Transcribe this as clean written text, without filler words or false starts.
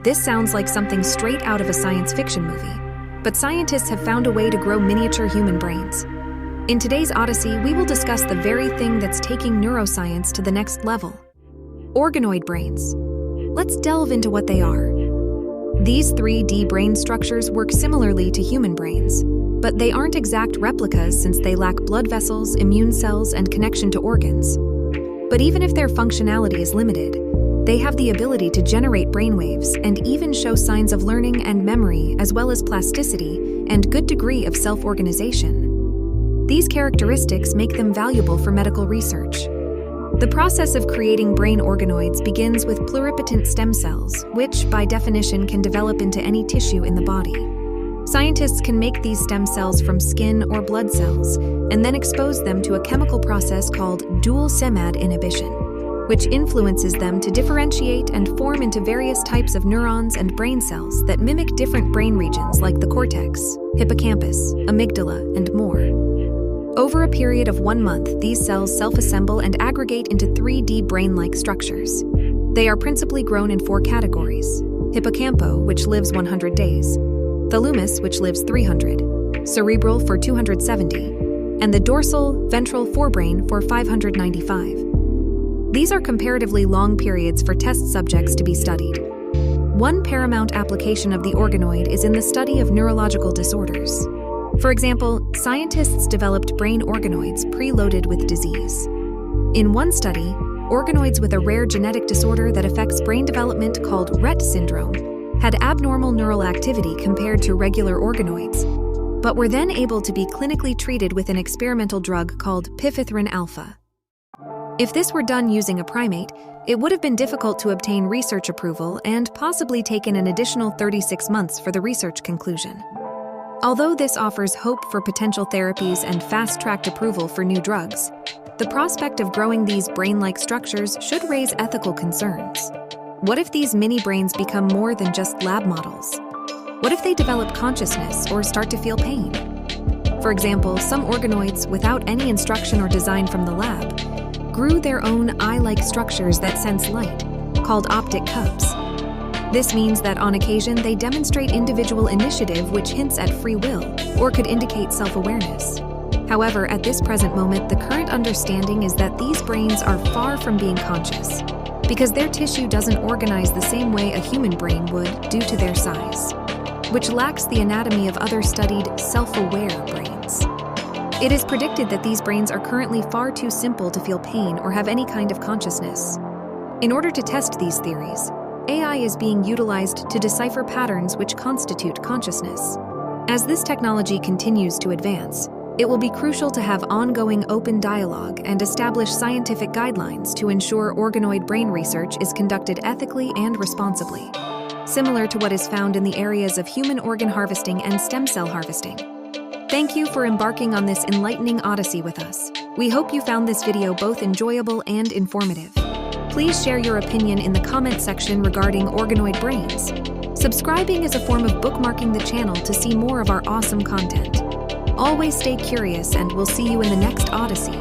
This sounds like something straight out of a science fiction movie, but scientists have found a way to grow miniature human brains. In today's Odyssey, we will discuss the very thing that's taking neuroscience to the next level: organoid brains. Let's delve into what they are. These 3D brain structures work similarly to human brains, but they aren't exact replicas since they lack blood vessels, immune cells, and connection to organs. But even if their functionality is limited, they have the ability to generate brainwaves and even show signs of learning and memory, as well as plasticity and good degree of self-organization. These characteristics make them valuable for medical research. The process of creating brain organoids begins with pluripotent stem cells, which, by definition, can develop into any tissue in the body. Scientists can make these stem cells from skin or blood cells and then expose them to a chemical process called dual CMAD inhibition, which influences them to differentiate and form into various types of neurons and brain cells that mimic different brain regions like the cortex, hippocampus, amygdala, and more. Over a period of 1 month, these cells self-assemble and aggregate into 3D brain-like structures. They are principally grown in 4 categories: hippocampo, which lives 100 days, thalamus, which lives 300, cerebral for 270, and the dorsal ventral forebrain for 595. These are comparatively long periods for test subjects to be studied. One paramount application of the organoid is in the study of neurological disorders. For example, scientists developed brain organoids preloaded with disease. In one study, organoids with a rare genetic disorder that affects brain development called Rett syndrome had abnormal neural activity compared to regular organoids, but were then able to be clinically treated with an experimental drug called pifithrin alpha. If this were done using a primate, it would have been difficult to obtain research approval and possibly taken an additional 36 months for the research conclusion. Although this offers hope for potential therapies and fast-tracked approval for new drugs, the prospect of growing these brain-like structures should raise ethical concerns. What if these mini-brains become more than just lab models? What if they develop consciousness or start to feel pain? For example, some organoids, without any instruction or design from the lab, grew their own eye-like structures that sense light, called optic cubs. This means that on occasion they demonstrate individual initiative, which hints at free will or could indicate self-awareness. However, at this present moment, the current understanding is that these brains are far from being conscious, because their tissue doesn't organize the same way a human brain would due to their size, which lacks the anatomy of other studied self-aware brains. It is predicted that these brains are currently far too simple to feel pain or have any kind of consciousness. In order to test these theories, AI is being utilized to decipher patterns which constitute consciousness. As this technology continues to advance, it will be crucial to have ongoing open dialogue and establish scientific guidelines to ensure organoid brain research is conducted ethically and responsibly, similar to what is found in the areas of human organ harvesting and stem cell harvesting. Thank you for embarking on this enlightening odyssey with us. We hope you found this video both enjoyable and informative. Please share your opinion in the comment section regarding organoid brains. Subscribing is a form of bookmarking the channel to see more of our awesome content. Always stay curious, and we'll see you in the next Odyssey.